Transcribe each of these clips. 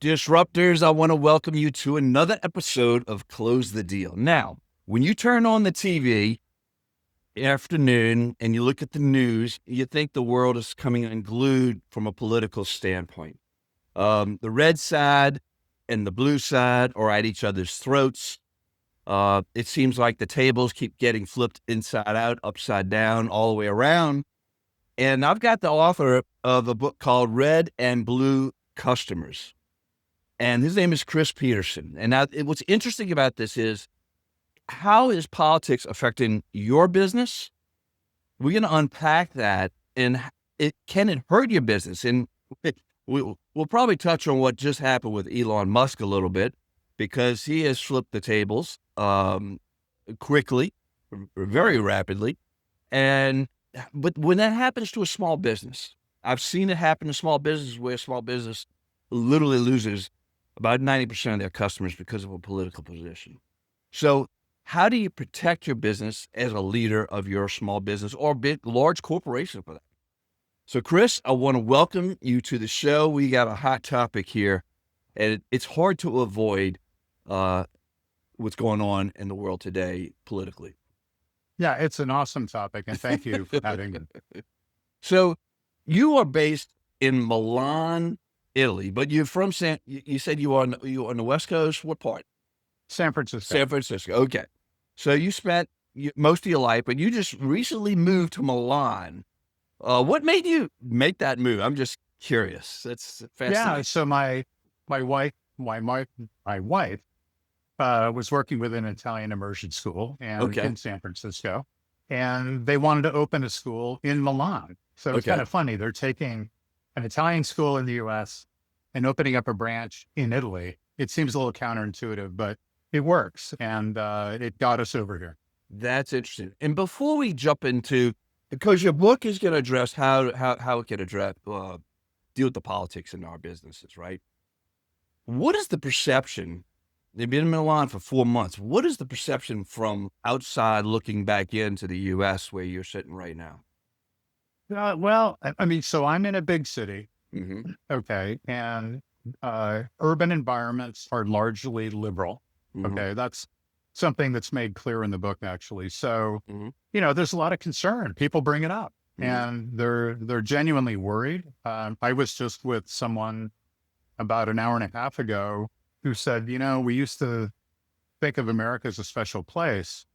Disruptors, I want to welcome you to another episode of Close the Deal. Now, when you turn on the TV afternoon and you look at the news, you think the world is coming unglued from a political standpoint. The red side and the blue side are at each other's throats. It seems like the tables keep getting flipped inside out, upside down, all the way around. And I've got the author of a book called Red and Blue Customers. And his name is Chris Peterson. And now, what's interesting about this is, how is politics affecting your business? We're going to unpack that, and can it hurt your business? And we'll probably touch on what just happened with Elon Musk a little bit, because he has flipped the tables quickly, very rapidly. But when that happens to a small business, I've seen it happen to small businesses where small business literally loses about 90% of their customers because of a political position. So how do you protect your business as a leader of your small business or large corporation for that? So Chris, I want to welcome you to the show. We got a hot topic here, and it's hard to avoid what's going on in the world today politically. Yeah, it's an awesome topic, and thank you for having me. So you are based in Milan, Italy, but you're from you said you were on the West Coast. What part? San Francisco. San Francisco. Okay. So you spent most of your life, but you just recently moved to Milan. What made you make that move? I'm just curious. That's fascinating. Yeah, so my wife was working with an Italian immersion school and Okay. in San Francisco, and they wanted to open a school in Milan. So it's Okay. kind of funny. They're taking an Italian school in the US and opening up a branch in Italy. It seems a little counterintuitive, but it works. And it got us over here. That's interesting. And before we jump into, because your book is going to address how it can address deal with the politics in our businesses, right? What is the perception? They've been in Milan for 4 months. What is the perception from outside looking back into the U.S. where you're sitting right now? Well, I mean, so I'm in a big city. Mm-hmm. Okay. And urban environments are largely liberal. Mm-hmm. Okay. That's something that's made clear in the book, actually. So, Mm-hmm. there's a lot of concern. People bring it up and they're genuinely worried. I was just with someone about an hour and a half ago who said, we used to think of America as a special place.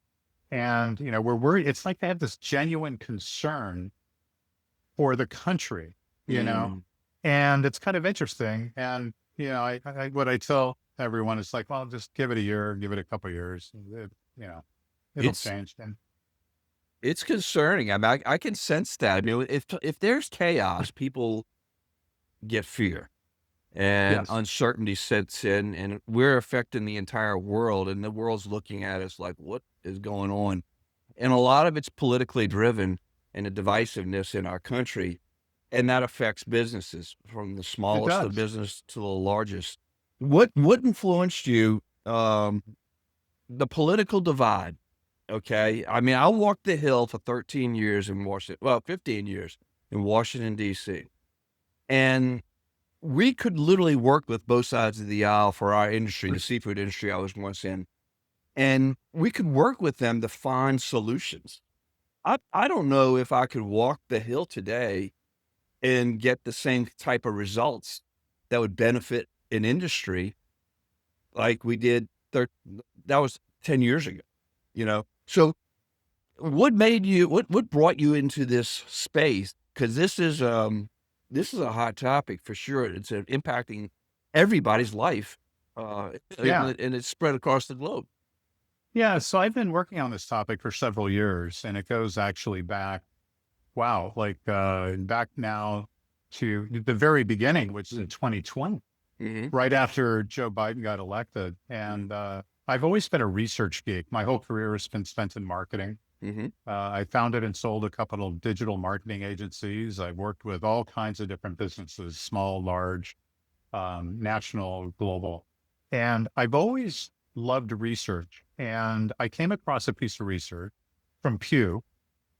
And, we're worried. It's like they have this genuine concern for the country, and it's kind of interesting. And, what I tell everyone is like, well, just give it a year, give it a couple of years, it'll It's change. And it's concerning. I mean, I can sense that. I mean, if there's chaos, people get fear, and yes, uncertainty sets in, and we're affecting the entire world, and the world's looking at us like, what is going on? And a lot of it's politically driven, and the divisiveness in our country, and that affects businesses from the it smallest of does. business to the largest. What influenced you? The political divide. Okay, I mean, I walked the Hill for 13 years in Washington. Well, 15 years in Washington D.C. And we could literally work with both sides of the aisle for our industry, the seafood industry I was once in, and we could work with them to find solutions. I don't know if I could walk the Hill today and get the same type of results that would benefit an industry like we did. That was 10 years ago, So what made you? What brought you into this space? Because this is a hot topic for sure. It's impacting everybody's life, Yeah. and it's spread across the globe. Yeah. So I've been working on this topic for several years, and it goes actually back, wow, like back now to the very beginning, which is in 2020, Mm-hmm. right after Joe Biden got elected. And I've always been a research geek. My whole career has been spent in marketing. Mm-hmm. I founded and sold a couple of digital marketing agencies. I've worked with all kinds of different businesses, small, large, national, global. And I've always loved research. And I came across a piece of research from Pew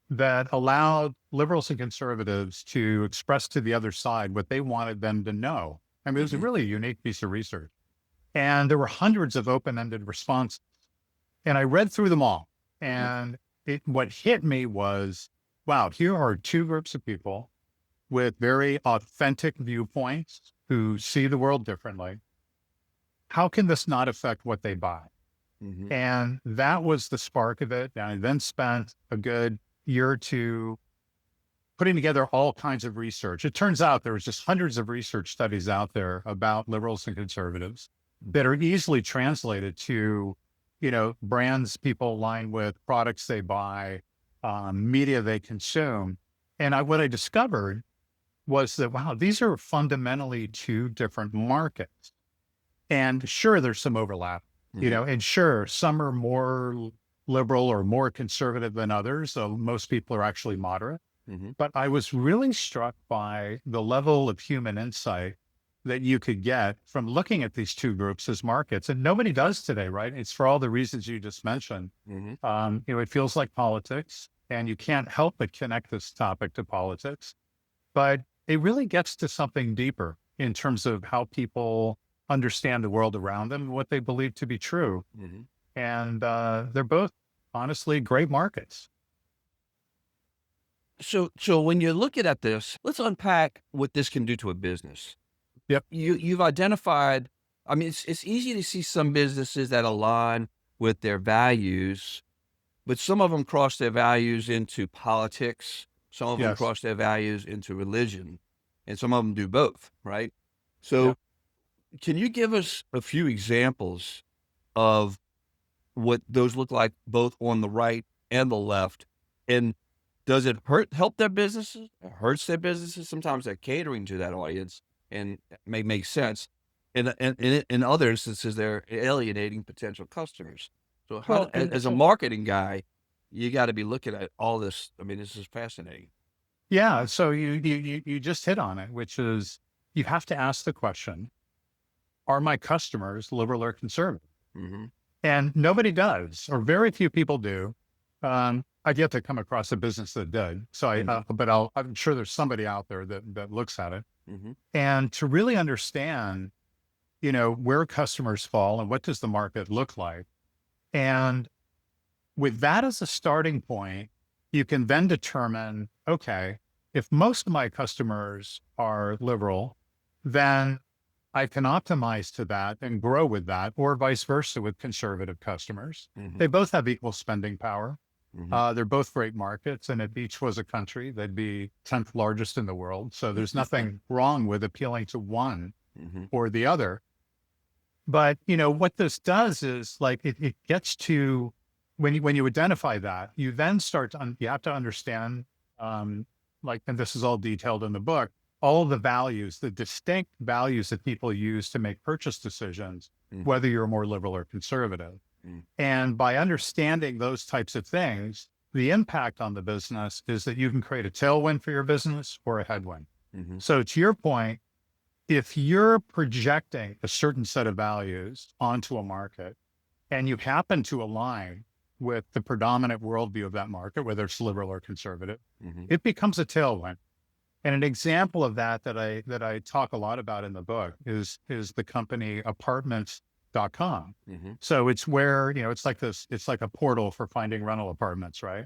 that allowed liberals and conservatives to express to the other side what they wanted them to know I mean, it was a really unique piece of research. And there were hundreds of open-ended responses. And I read through them all. And what hit me was, wow, here are two groups of people with very authentic viewpoints who see the world differently. How can this not affect what they buy? Mm-hmm. And that was the spark of it. And I then spent a good year or two putting together all kinds of research. It turns out there was just hundreds of research studies out there about liberals and conservatives that are easily translated to, brands people align with, products they buy, media they consume. And what I discovered was that, wow, these are fundamentally two different markets. And sure, there's some overlap, and sure, some are more liberal or more conservative than others. So most people are actually moderate. Mm-hmm. But I was really struck by the level of human insight that you could get from looking at these two groups as markets. And nobody does today, right? It's for all the reasons you just mentioned. Mm-hmm. It feels like politics, and you can't help but connect this topic to politics. But it really gets to something deeper in terms of how people understand the world around them and what they believe to be true. Mm-hmm. And they're both, honestly, great markets. So when you're looking at this, let's unpack what this can do to a business. Yep. You've identified, I mean, it's easy to see some businesses that align with their values, but some of them cross their values into politics. Some of them Yes. cross their values into religion, and some of them do both, right? So can you give us a few examples of what those look like both on the right and the left? And does it help their businesses? It hurts their businesses. Sometimes they're catering to that audience and it may make sense. And in other instances, they're alienating potential customers. So Well, as a marketing guy, you got to be looking at all this. I mean, this is fascinating. yeah. So you just hit on it, which is you have to ask the question, are my customers liberal or conservative? Mm-hmm. And nobody does, or very few people do. I've yet to come across a business that did. So I'm sure there's somebody out there that looks at it. Mm-hmm. And to really understand, where customers fall and what does the market look like. And with that as a starting point, you can then determine, okay, if most of my customers are liberal, then I can optimize to that and grow with that, or vice versa with conservative customers. Mm-hmm. They both have equal spending power. Mm-hmm. They're both great markets. And if each was a country, they'd be 10th largest in the world. So there's nothing wrong with appealing to one Mm-hmm. or the other. But, what this does is like, it gets to when you identify that, you then start to, you have to understand, and this is all detailed in the book, all the values, the distinct values that people use to make purchase decisions, Mm-hmm. whether you're more liberal or conservative. Mm-hmm. And by understanding those types of things, the impact on the business is that you can create a tailwind for your business or a headwind. Mm-hmm. So to your point, if you're projecting a certain set of values onto a market and you happen to align with the predominant worldview of that market, whether it's liberal or conservative, Mm-hmm. it becomes a tailwind. And an example of that I talk a lot about in the book is the company apartments.com. Mm-hmm. So it's where, it's like a portal for finding rental apartments, right?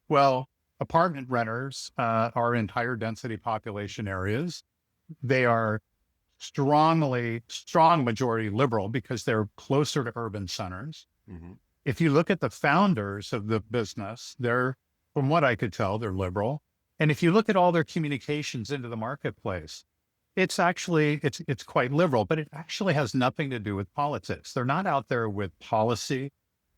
Well, apartment renters are in higher density population areas. They are strong majority liberal because they're closer to urban centers. Mm-hmm. If you look at the founders of the business, from what I could tell, they're liberal. And if you look at all their communications into the marketplace, it's quite liberal, but it actually has nothing to do with politics. They're not out there with policy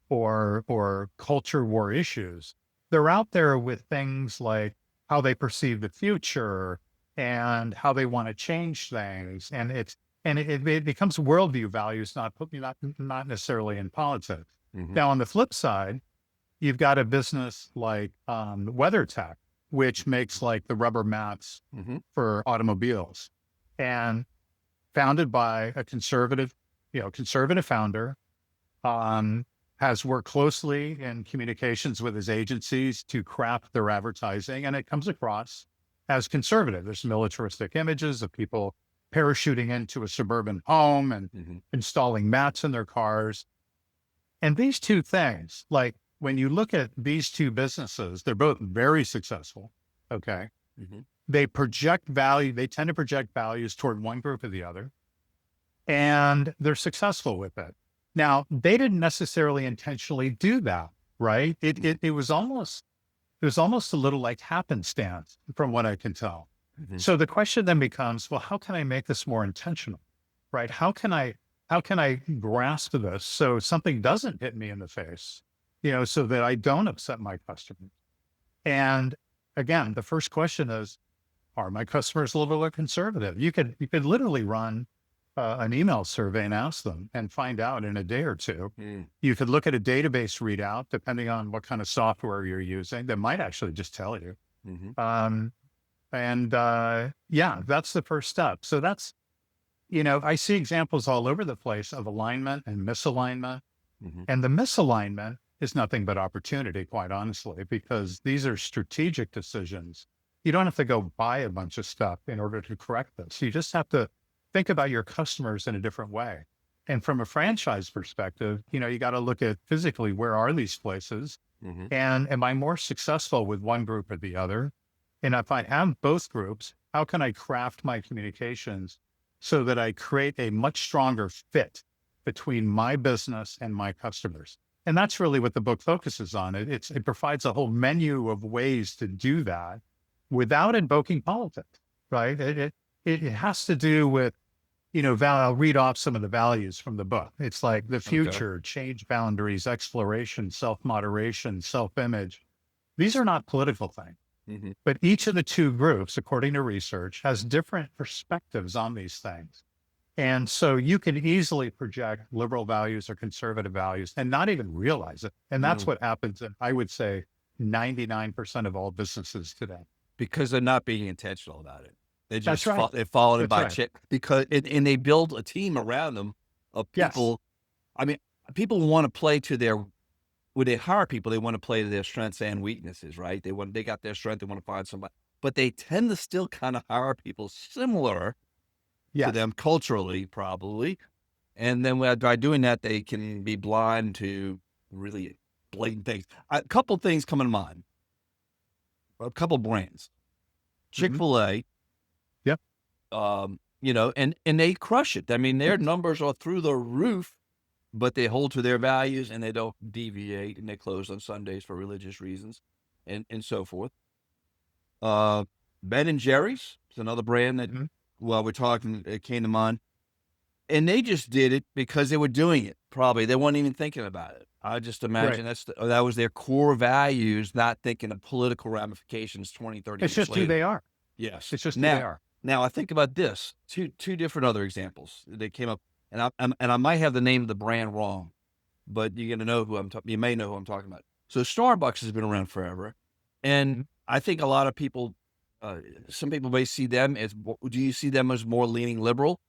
or culture war issues. They're out there with things like how they perceive the future and how they want to change things. And it becomes worldview values, not necessarily in politics. Mm-hmm. Now, on the flip side, you've got a business like WeatherTech, which makes like the rubber mats Mm-hmm. for automobiles, and founded by a conservative founder, has worked closely in communications with his agencies to craft their advertising, and it comes across as conservative. There's militaristic images of people parachuting into a suburban home and Mm-hmm. installing mats in their cars. And these two things, like when you look at these two businesses, they're both very successful. Okay. Mm-hmm. They project value. They tend to project values toward one group or the other, and they're successful with it. Now, they didn't necessarily intentionally do that, right? It was almost a little like happenstance from what I can tell. Mm-hmm. So the question then becomes, well, how can I make this more intentional, right? How can I grasp this so something doesn't hit me in the face, so that I don't upset my customers? And again, the first question is, are my customers a little bit conservative? You could literally run an email survey and ask them and find out in a day or two. Mm. You could look at a database readout, depending on what kind of software you're using, that might actually just tell you. Mm-hmm. Yeah, that's the first step. So that's, I see examples all over the place of alignment and misalignment. Mm-hmm. And the misalignment is nothing but opportunity, quite honestly, because these are strategic decisions. You don't have to go buy a bunch of stuff in order to correct this. You just have to think about your customers in a different way. And from a franchise perspective, you got to look at physically, where are these places? Mm-hmm. And am I more successful with one group or the other? And if I have both groups, how can I craft my communications so that I create a much stronger fit between my business and my customers? And that's really what the book focuses on. It provides a whole menu of ways to do that without invoking politics, right? It has to do with, I'll read off some of the values from the book. It's like the future, change boundaries, exploration, self-moderation, self-image. These are not political things, Mm-hmm. but each of the two groups, according to research, has different perspectives on these things. And so you can easily project liberal values or conservative values and not even realize it. And that's what happens in, I would say, 99% of all businesses today. Because they're not being intentional about it. They That's just right. they're following it That's by right. check and they build a team around them of Yes. people. I mean, people want to play to their, when they hire people, they want to play to their strengths and weaknesses, right? They got their strength, they want to find somebody, but they tend to still kind of hire people similar to Yes. them culturally, probably. And then by doing that, they can be blind to really blatant things. A couple things come to mind. A couple brands. Chick-fil-A, Yep. and they crush it. I mean, their numbers are through the roof, but they hold to their values and they don't deviate, and they close on Sundays for religious reasons and so forth. Ben and Jerry's is another brand that, while we're talking, it came to mind. And they just did it because they were doing it. Probably they weren't even thinking about it. I just imagine that was their core values, not thinking of political ramifications 20, 30 It's years just later. who they are. Yes. It's just who they are. Now I think about this, two different other examples. They came up, and I might have the name of the brand wrong, but you're going to know who you may know who I'm talking about. So Starbucks has been around forever. And I think a lot of people, some people may see them as, do you see them as more leaning liberal?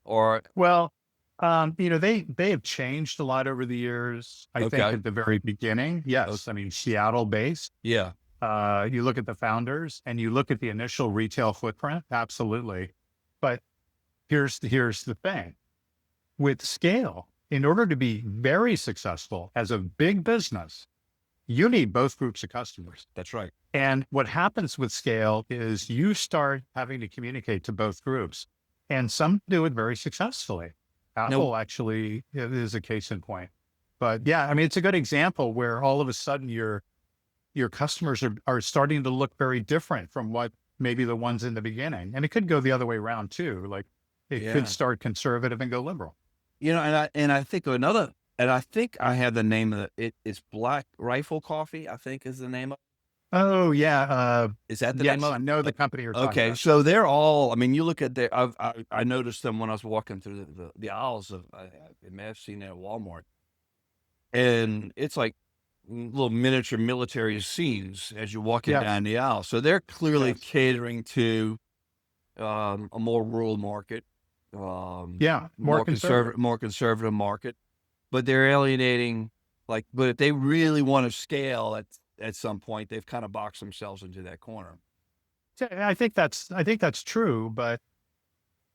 Or, Well, they have changed a lot over the years. I think at the very beginning, yes. I mean, Seattle based. Yeah. You look at the founders and you look at the initial retail footprint, absolutely. But here's the thing. With scale, in order to be very successful as a big business, you need both groups of customers. That's right. And what happens with scale is you start having to communicate to both groups. And some do it very successfully. Apple actually is a case in point. But yeah, I mean, it's a good example where all of a sudden your customers are starting to look very different from what maybe the ones in the beginning. And it could go the other way around too. Like it could start conservative and go liberal. And I think another, and I think I have the name of it's Black Rifle Coffee, I think is the name of it. Oh yeah. Is that the name of it? I know the company you're talking about. So they're all, I mean, you look at I noticed them when I was walking through the aisles of, I may have seen it at Walmart, and it's like little miniature military scenes as you're walking down the aisle. So they're clearly catering to a more rural market. More conservative market, but they're alienating. But if they really want to scale at some point, they've kind of boxed themselves into that corner. I think that's true, but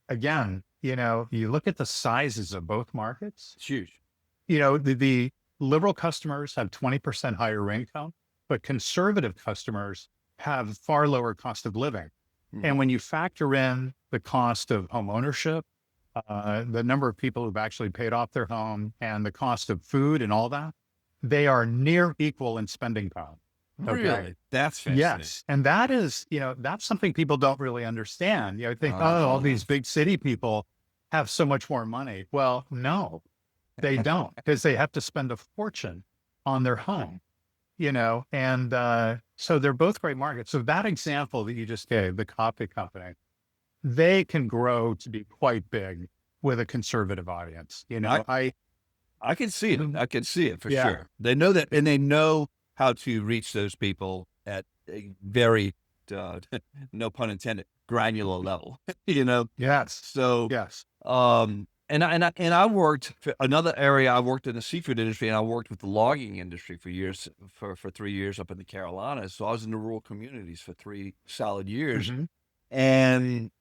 again, you look at the sizes of both markets. It's huge. The liberal customers have 20% higher income, but conservative customers have far lower cost of living. And when you factor in the cost of home ownership, the number of people who've actually paid off their home and the cost of food and all that, they are near equal in spending power. Okay. Really? That's fascinating. Yes. And that is, that's something people don't really understand. Think, all these big city people have so much more money. Well, no, they don't, because they have to spend a fortune on their home, and so they're both great markets. So that example that you just gave, the coffee company, they can grow to be quite big with a conservative audience. I can see it. I can see it for Yeah. sure. They know that, and they know how to reach those people at a very, no pun intended, granular level. Yes. So, Yes. I worked another area. I worked in the seafood industry, and I worked with the logging industry for years, for 3 years up in the Carolinas. So I was in the rural communities for 3 solid years, Mhm. and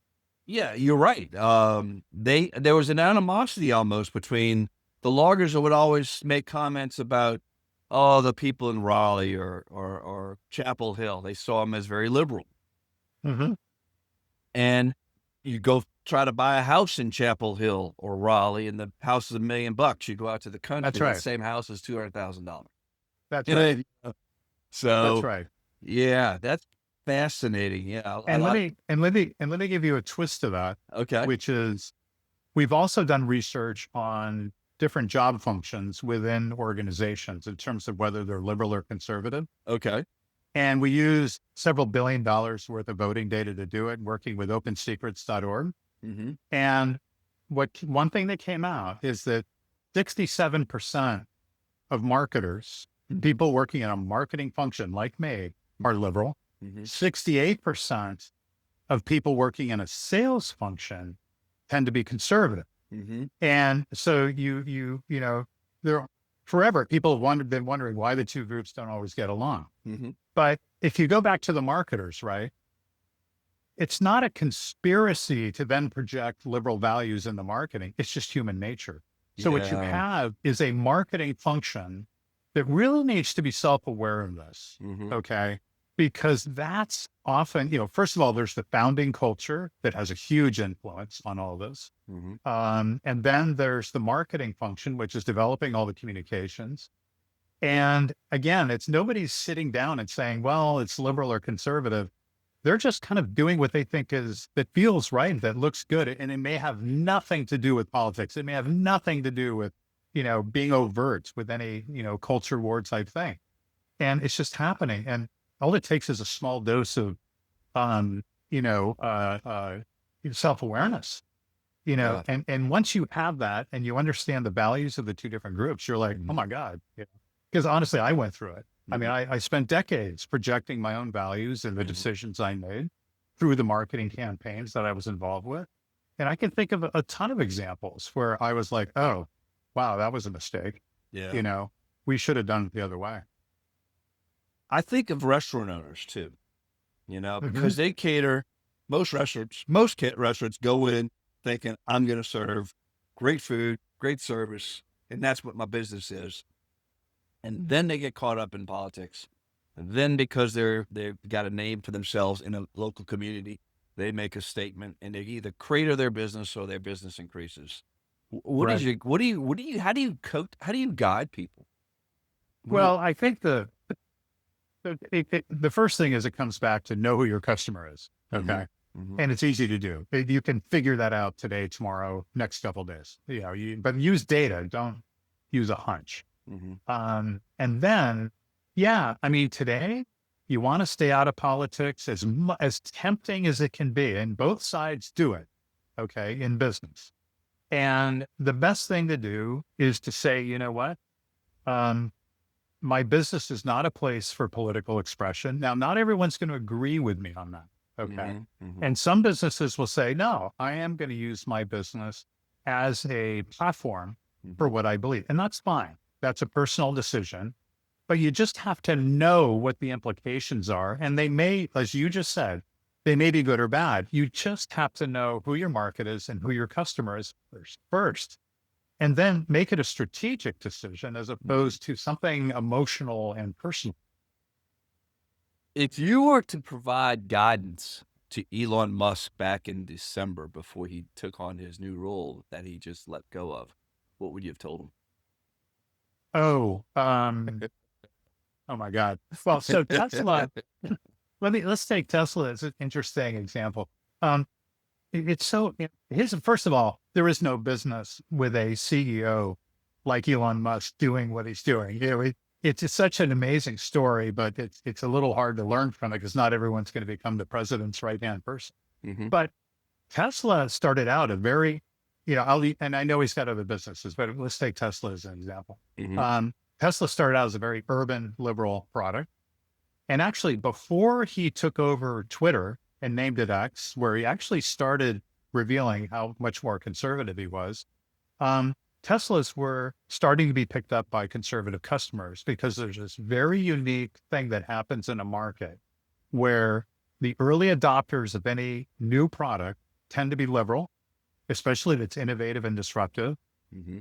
yeah, you're right. There was an animosity almost between the loggers that would always make comments about, oh, the people in Raleigh or Chapel Hill. They saw them as very liberal. Mhm. And you go try to buy a house in Chapel Hill or Raleigh, and the house is $1 million. You go out to the country, That's the right. same house is $200,000. That's You right. know? So That's right. yeah, that's fascinating. Yeah, And let me give you a twist to that, okay. which is we've also done research on different job functions within organizations in terms of whether they're liberal or conservative. Okay. And we use several $1 billion worth of voting data to do it, working with opensecrets.org. Mm-hmm. And one thing that came out is that 67% of marketers, people working in a marketing function like me, are liberal. Mm-hmm. 68% of people working in a sales function tend to be conservative. Mm-hmm. And so there forever, people have been wondering why the two groups don't always get along. Mm-hmm. But if you go back to the marketers, right, it's not a conspiracy to then project liberal values in the marketing. It's just human nature. So what you Yeah. have is a marketing function that really needs to be self-aware of this. Mm-hmm. Okay. Because that's often, first of all, there's the founding culture that has a huge influence on all this. Mm-hmm. And then there's the marketing function, which is developing all the communications. And again, it's nobody's sitting down and saying, well, it's liberal or conservative. They're just kind of doing what they think that feels right, that looks good. And it may have nothing to do with politics. It may have nothing to do with, being overt with any, culture war type thing. And it's just happening. And all it takes is a small dose of, self-awareness, Yeah. and once you have that and you understand the values of the two different groups, you're like, oh my God. Because honestly, I went through it. I mean, I spent decades projecting my own values and the decisions I made through the marketing campaigns that I was involved with. And I can think of a ton of examples where I was like, oh, wow, that was a mistake. Yeah. We should have done it the other way. I think of restaurant owners too, Mhm. because they cater. Most restaurants go in thinking, I'm going to serve great food, great service, and that's what my business is. And then they get caught up in politics. And then because they've got a name for themselves in a local community, they make a statement, and they either crater their business or their business increases. How do you guide people? Well, I think the first thing is it comes back to know who your customer is. Okay. Mm-hmm. And it's easy to do. You can figure that out today, tomorrow, next couple of days, but use data, don't use a hunch. Mm-hmm. And then, today you want to stay out of politics as tempting as it can be, and both sides do it. Okay. In business. And the best thing to do is to say, you know what? My business is not a place for political expression. Now, not everyone's going to agree with me on that. Okay. Mm-hmm. Mm-hmm. And some businesses will say, no, I am going to use my business as a platform for what I believe. And that's fine. That's a personal decision, but you just have to know what the implications are. And they may, as you just said, They may be good or bad. You just have to know who your market is and who your customer is first, and then make it a strategic decision as opposed to something emotional and personal. If you were to provide guidance to Elon Musk back in December before he took on his new role that he just let go of, what would you have told Oh, oh my God. Well, so Tesla, let's take Tesla as an interesting example. Um, it's so, first of all, there is no business with a CEO like Elon Musk doing what he's doing. It's just such an amazing story, but it's a little hard to learn from it because not everyone's going to become the president's right-hand person. Mm-hmm. But Tesla started out a very, and I know he's got other businesses, but let's take Tesla as an example. Mm-hmm. Tesla started out as a very urban liberal product. And actually, before he took over Twitter and named it X, where he actually started revealing how much more conservative he was, Teslas were starting to be picked up by conservative customers because there's this very unique thing that happens in a market where the early adopters of any new product tend to be liberal, especially if it's innovative and disruptive. Mm-hmm.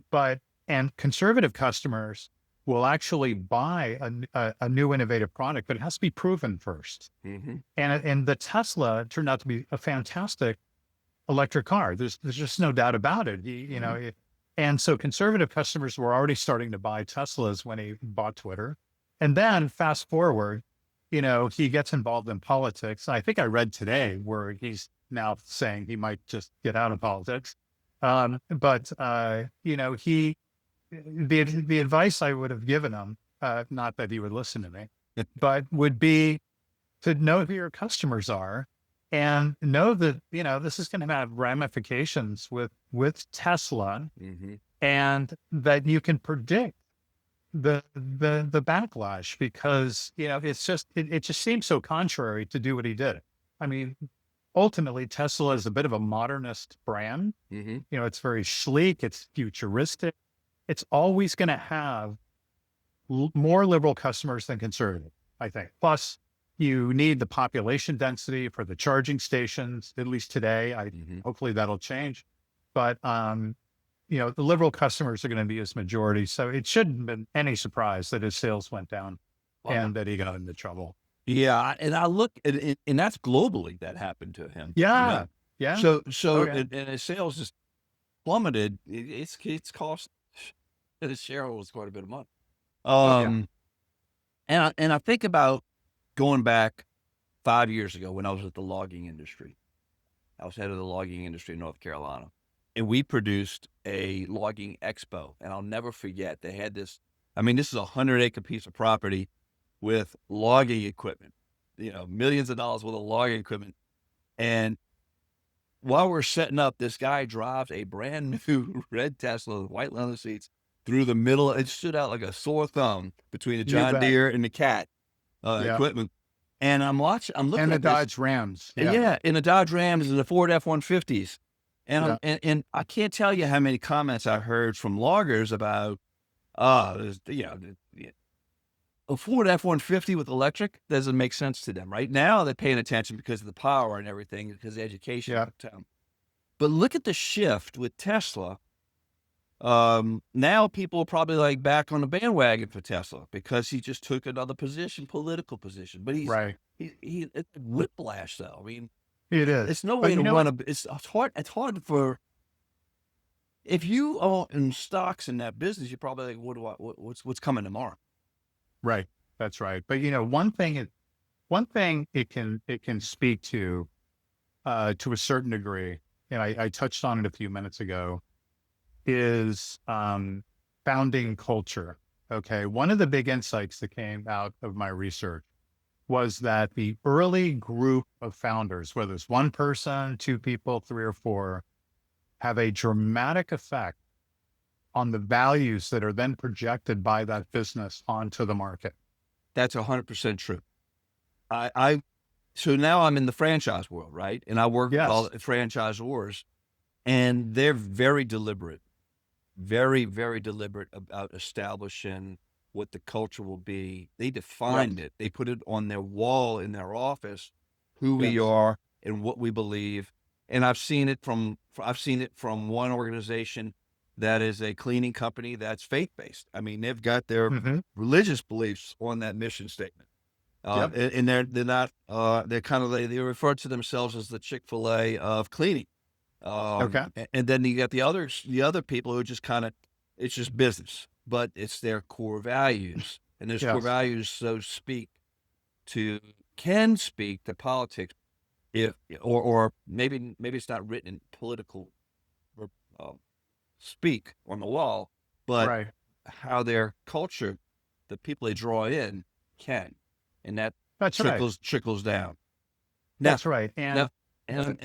And conservative customers will actually buy a new innovative product, but it has to be proven first. Mm-hmm. And the Tesla turned out to be a fantastic electric car. There's just no doubt about it. And so conservative customers were already starting to buy Teslas when he bought Twitter. And then fast forward, he gets involved in politics. I think I read today where he's now saying he might just get out of politics. The advice I would have given him, not that he would listen to me, but would be to know who your customers are and know that, this is going to have ramifications with Tesla, Mm-hmm. and that you can predict the backlash because, it just seems so contrary to do what he did. I mean, ultimately Tesla is a bit of a modernist brand. Mm-hmm. It's very sleek. It's futuristic. It's always going to have more liberal customers than conservative, I think. Plus, you need the population density for the charging stations, at least today. Mm-hmm. Hopefully that'll change. But, the liberal customers are going to be his majority. So it shouldn't have been any surprise that his sales went down and that he got into trouble. Yeah, and I look at it, and that's globally that happened to him. Yeah. Yeah. So Okay. and his sales just plummeted. It's cost his shareholders quite a bit of money. Yeah. And I think about going back 5 years ago when I was at the logging industry. I was head of the logging industry in North Carolina, and we produced a logging expo. And I'll never forget, they had this. I mean, this is a 100-acre piece of property with logging equipment, millions of dollars worth of logging equipment. And while we're setting up, this guy drives a brand new red Tesla with white leather seats through the middle. It stood out like a sore thumb between the John Deere and the Cat equipment. And I'm looking and the at this. Dodge Rams. Yeah, in the Dodge Rams and the Ford F-150s. And and I can't tell you how many comments I heard from loggers about, a Ford F-150 with electric doesn't make sense to them. Right now, they're paying attention because of the power and everything, because of the education. Yeah. But look at the shift with Tesla. Now people are probably like back on the bandwagon for Tesla because he just took another position, political position. But he's Right. It's whiplash though. I mean, It is. it's no But way to you know run it's hard. It's hard for, if you own stocks in that business, you're probably like, what's coming tomorrow? Right. That's right. But one thing it can speak to a certain degree, and I touched on it a few minutes ago, is founding culture. Okay. One of the big insights that came out of my research was that the early group of founders, whether it's one person, two people, three or four, have a dramatic effect on the values that are then projected by that business onto the market. That's 100% true. So now I'm in the franchise world, right? And I work with all the franchisors, and they're very deliberate, very, very deliberate about establishing what the culture will be. They defined it. They put it on their wall in their office, who we are. and what we believe. And I've seen it from one organization that is a cleaning company that's faith-based. I mean, they've got their Mm-hmm. religious beliefs on that mission statement. Yep. And they're not, they're kind of, they refer to themselves as the Chick-fil-A of cleaning. Okay. And then you got the other people who just kind of, it's just business, but it's their core values. And those core Yes. values can speak to politics, if, or maybe it's not written in political uh, speak on the wall, but Right. how their culture, the people they draw in, can, and that That's right. trickles down. Now, That's right. now, And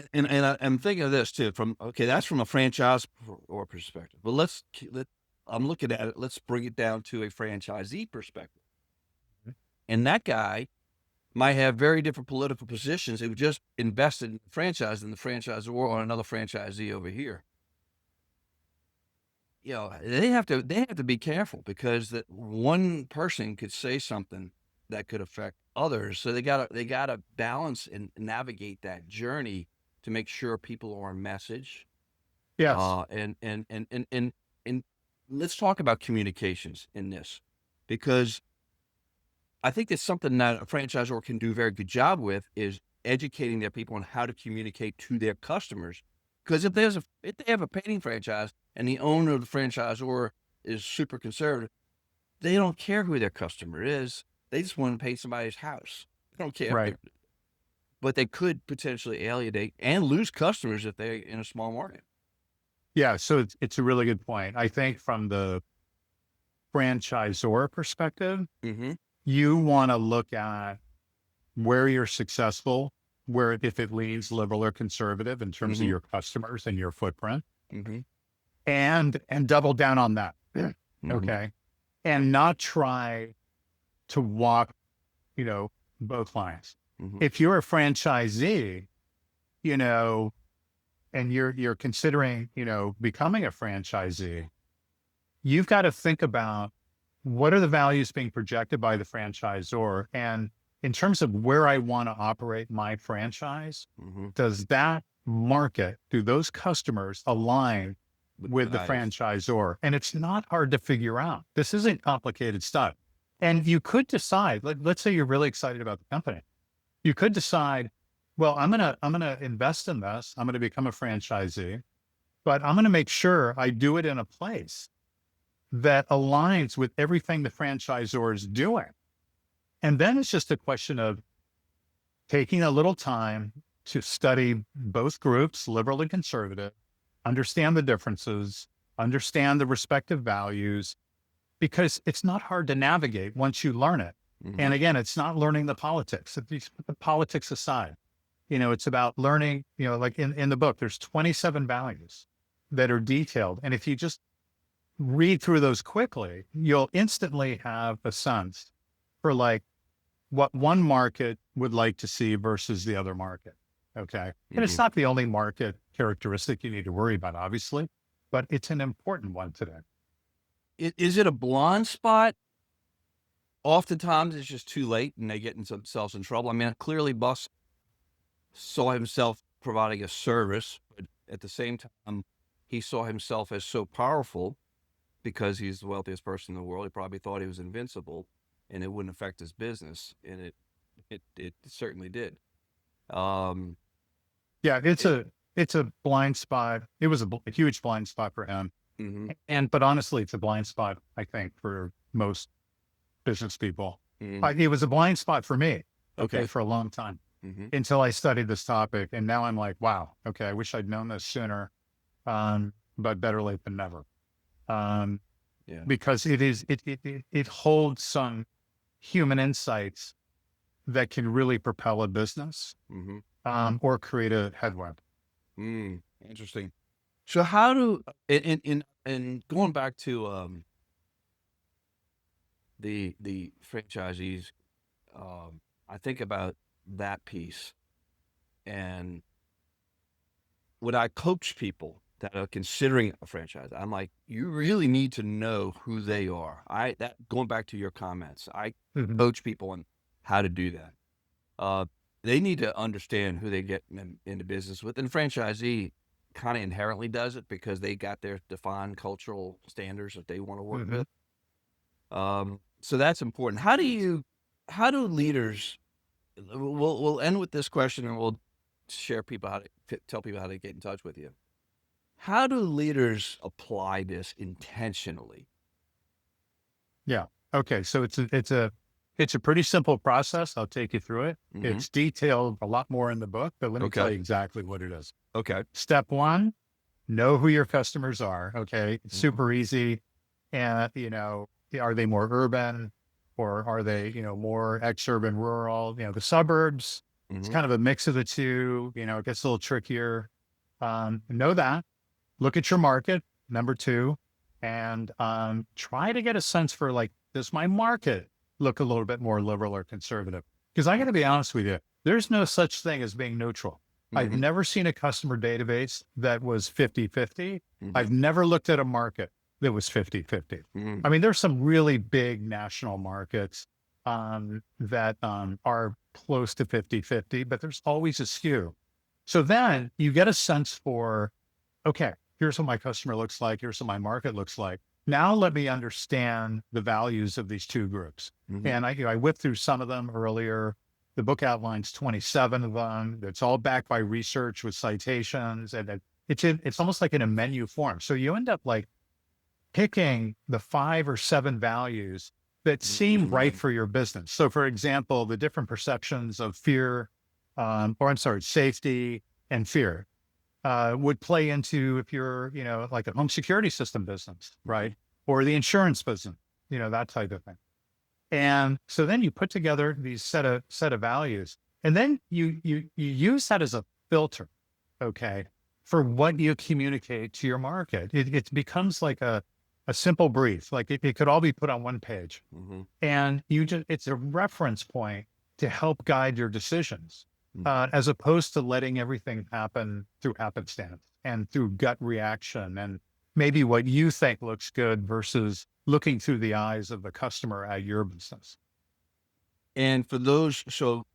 I'm thinking of this too. That's from a franchise or perspective. But I'm looking at it. Let's bring it down to a franchisee perspective. And that guy might have very different political positions. Who just invested in the franchise than the franchisor or another franchisee over here. You know, they have to be careful, because that one person could say something that could affect others. So they gotta balance and navigate that journey to make sure people are on message. yes. And let's talk about communications in this, because I think that's something that a franchisor can do a very good job with, is educating their people on how to communicate to their customers. Because if they have a painting franchise and the owner of the franchisor is super conservative, they don't care who their customer is. They just want to paint somebody's house. They don't care. Right. But they could potentially alienate and lose customers if they're in a small market. Yeah. So it's a really good point. I think from the franchisor perspective, Mm-hmm. you want to look at where you're successful, where if it leans liberal or conservative in terms of Mm-hmm. your customers and your footprint, Mm-hmm. and double down on that. Mm-hmm. Okay. And not try to walk, both lines. Mm-hmm. If you're a franchisee, and you're considering, becoming a franchisee, you've got to think about what are the values being projected by the franchisor. And in terms of where I want to operate my franchise, Mm-hmm. does that market, do those customers align with the values. franchisor? And it's not hard to figure out. This isn't complicated stuff. And you could decide, let's say you're really excited about the company. You could decide, well, I'm going to invest in this. I'm going to become a franchisee, but I'm going to make sure I do it in a place that aligns with everything the franchisor is doing. And then it's just a question of taking a little time to study both groups, liberal and conservative, understand the differences, understand the respective values, because it's not hard to navigate once you learn it. Mm-hmm. And again, it's not learning the politics. If you put the politics aside, it's about learning, like in the book, there's 27 values that are detailed. And if you just read through those quickly, you'll instantly have a sense for like what one market would like to see versus the other market. Okay. Mm-hmm. And it's not the only market characteristic you need to worry about, obviously, but it's an important one today. Is it a blind spot? Oftentimes it's just too late and they get themselves in trouble. I mean, clearly Musk saw himself providing a service, but at the same time, he saw himself as so powerful because he's the wealthiest person in the world. He probably thought he was invincible and it wouldn't affect his business. And it certainly did. Yeah, it's a blind spot. It was a huge blind spot for him. Mm-hmm. But honestly, it's a blind spot, I think, for most business people. Mm-hmm. It was a blind spot for me, Okay. for a long time, Mm-hmm. until I studied this topic. And now I'm like, wow, okay, I wish I'd known this sooner, but better late than never. Yeah. Because it holds some human insights that can really propel a business, Mm-hmm. or create a headwind. Interesting. So how do in going back to the franchisees, I think about that piece, and when I coach people that are considering a franchise, I'm like, you really need to know who they are. Going back to your comments, I Mhm. coach people on how to do that. they need to understand who they get into business with. And the franchisee kind of inherently does it because they got their defined cultural standards that they want to work Hmm. with. So that's important. How do leaders, we'll end with this question and we'll share people how to tell people how to get in touch with you. How do leaders apply this intentionally? Yeah. Okay. So it's a pretty simple process. I'll take you through it. Hmm. It's detailed a lot more in the book, but let me tell Okay. you exactly what it is. Okay. Step one, know who your customers are. Okay. It's Hmm. super easy. And, are they more urban or are they, more ex-urban, rural, the suburbs? It's Hmm. kind of a mix of the two, it gets a little trickier. Know that. Look at your market, number two, and try to get a sense for like, does my market look a little bit more liberal or conservative? Because I got to be honest with you, there's no such thing as being neutral. I've Hmm. never seen a customer database that was 50-50. Hmm. I've never looked at a market that was 50-50. Hmm. I mean, there's some really big national markets that are close to 50-50, but there's always a skew. So then you get a sense for, okay, here's what my customer looks like. Here's what my market looks like. Now let me understand the values of these two groups. Hmm. And I whipped through some of them earlier. The book outlines 27 of them. It's all backed by research with citations, and it's almost like in a menu form. So you end up like picking the 5 or 7 values that seem right Hmm. for your business. So, for example, the different perceptions of fear, safety and fear would play into if you're, like a home security system business, right? Or the insurance business, that type of thing. And so then you put together these set of values, and then you use that as a filter, okay, for what you communicate to your market. It becomes like a simple brief, like it could all be put on one page, Hmm. and it's a reference point to help guide your decisions, Hmm. as opposed to letting everything happen through happenstance and through gut reaction and maybe what you think looks good versus looking through the eyes of the customer at your business. And for those, so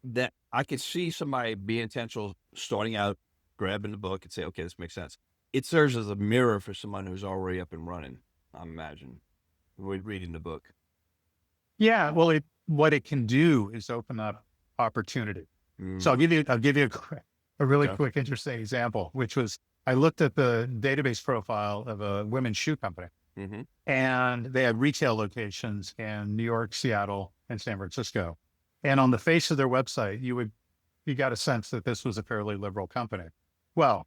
that I could see somebody be intentional starting out, grabbing the book and say, okay, this makes sense. It serves as a mirror for someone who's already up and running, I imagine, reading the book. Yeah, well, what it can do is open up opportunity. So Mm. I'll give you a really Okay. quick, interesting example, which was I looked at the database profile of a women's shoe company, Hmm. and they had retail locations in New York, Seattle, and San Francisco. And on the face of their website, you got a sense that this was a fairly liberal company. Well,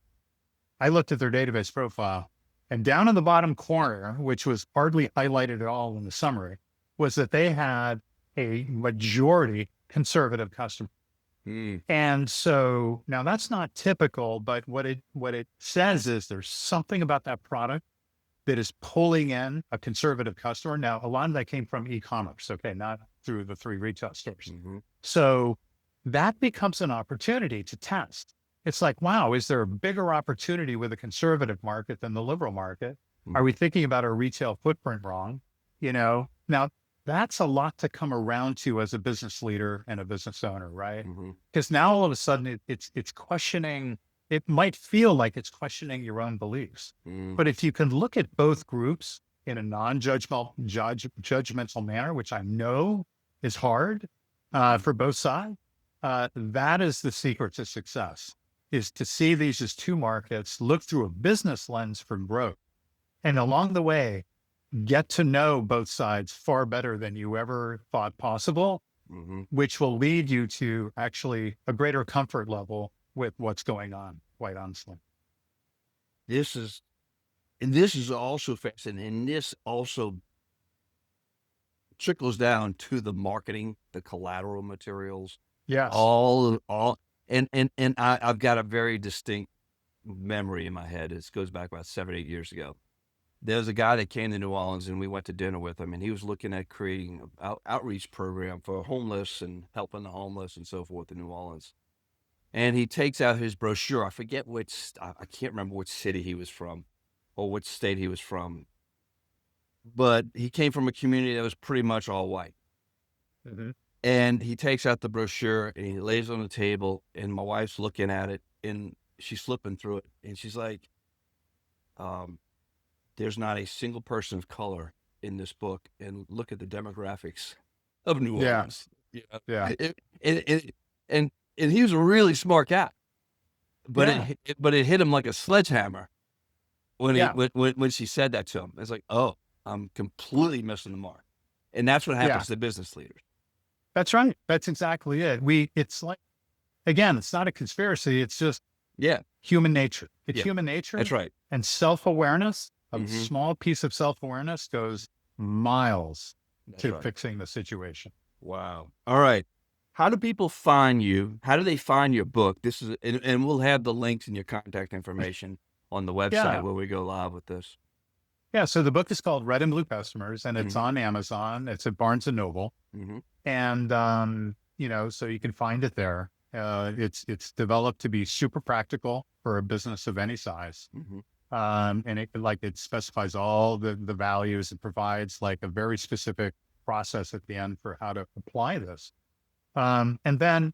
I looked at their database profile, and down in the bottom corner, which was hardly highlighted at all in the summary, was that they had a majority conservative customer. Mm. And so now that's not typical, but what it says is there's something about that product that is pulling in a conservative customer. Now, a lot of that came from e-commerce, okay, not through the 3 retail stores. Hmm. So that becomes an opportunity to test. It's like, wow, is there a bigger opportunity with a conservative market than the liberal market? Are we thinking about our retail footprint wrong? Now that's a lot to come around to as a business leader and a business owner, right? Hmm. Because now all of a sudden it's questioning. It might feel like it's questioning your own beliefs, Mm. but if you can look at both groups in a judgmental manner, which I know is hard for both sides, that is the secret to success, is to see these as two markets, look through a business lens for growth. And along the way, get to know both sides far better than you ever thought possible, Hmm. which will lead you to actually a greater comfort level with what's going on, quite honestly. This is, and this is also fascinating. And this also trickles down to the marketing, the collateral materials, Yes. all, and I've got a very distinct memory in my head. It goes back about 7, 8 years ago. There was a guy that came to New Orleans, and we went to dinner with him, and he was looking at creating an outreach program for homeless and helping the homeless and so forth in New Orleans. And he takes out his brochure. I forget which, I can't remember which city he was from or which state he was from, but he came from a community that was pretty much all white. Hmm. And he takes out the brochure and he lays it on the table, and my wife's looking at it and she's flipping through it, and she's like, there's not a single person of color in this book, and look at the demographics of New Yeah. Orleans. Yeah. Yeah. And he was a really smart guy, but Yeah. it hit him like a sledgehammer when Yeah. when she said that to him. It's like, oh, I'm completely missing the mark. And that's what happens to business leaders. That's right. That's exactly it. It's like, again, it's not a conspiracy. It's just human nature. It's human nature. That's right. And self-awareness, a small piece of self-awareness goes miles to fixing the situation. Wow. All right. How do people find you? How do they find your book? This is, and we'll have the links and your contact information on the website where we go live with this. Yeah. So the book is called Red and Blue Customers, and it's on Amazon. It's at Barnes and Noble. And, so you can find it there. It's developed to be super practical for a business of any size. And it specifies all the values. It provides like a very specific process at the end for how to apply this. And then,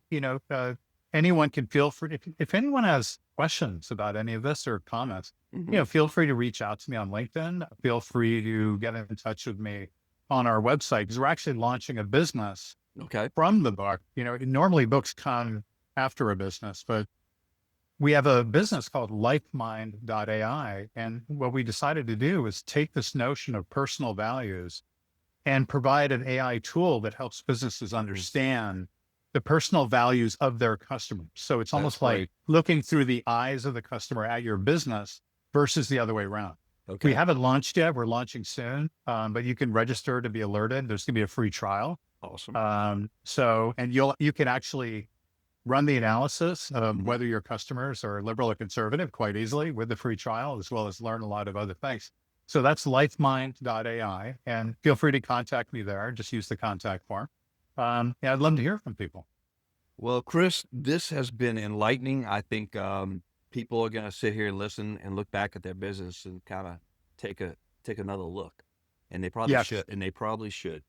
anyone can feel free, if anyone has questions about any of this or comments, feel free to reach out to me on LinkedIn. Feel free to get in touch with me on our website, because we're actually launching a business from the book. Normally books come after a business, but we have a business called lifemind.ai. And what we decided to do is take this notion of personal values and provide an AI tool that helps businesses understand the personal values of their customers. So it's almost like looking through the eyes of the customer at your business versus the other way around. We haven't launched yet. We're launching soon, but you can register to be alerted. There's going to be a free trial. Awesome. And you can actually run the analysis of whether your customers are liberal or conservative quite easily with the free trial, as well as learn a lot of other things. So that's lifemind.ai, and feel free to contact me there. Just use the contact form. I'd love to hear from people. Well, Chris, this has been enlightening. I think people are going to sit here and listen and look back at their business and kind of take another look, and they probably should. And they probably should.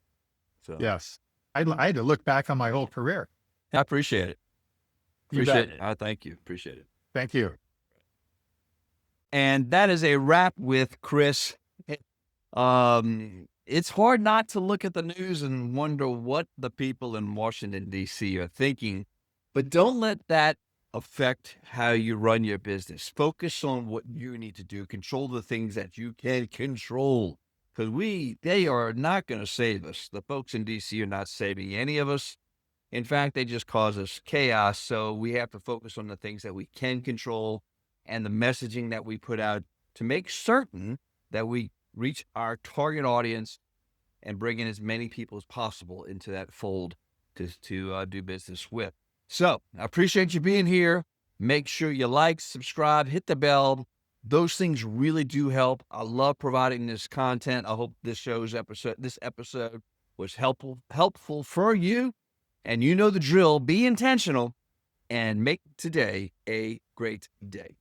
So yes, I had to look back on my whole career. I appreciate it. Appreciate it. I thank you. Appreciate it. Thank you. And that is a wrap with Chris. It's hard not to look at the news and wonder what the people in Washington, D.C. are thinking, but don't let that affect how you run your business. Focus on what you need to do. Control the things that you can control, because they are not going to save us. The folks in D.C. are not saving any of us. In fact, they just cause us chaos. So we have to focus on the things that we can control and the messaging that we put out to make certain that we reach our target audience and bring in as many people as possible into that fold to do business with. So I appreciate you being here. Make sure you like, subscribe, hit the bell. Those things really do help. I love providing this content. I hope this episode was helpful for you. And you know the drill. Be intentional and make today a great day.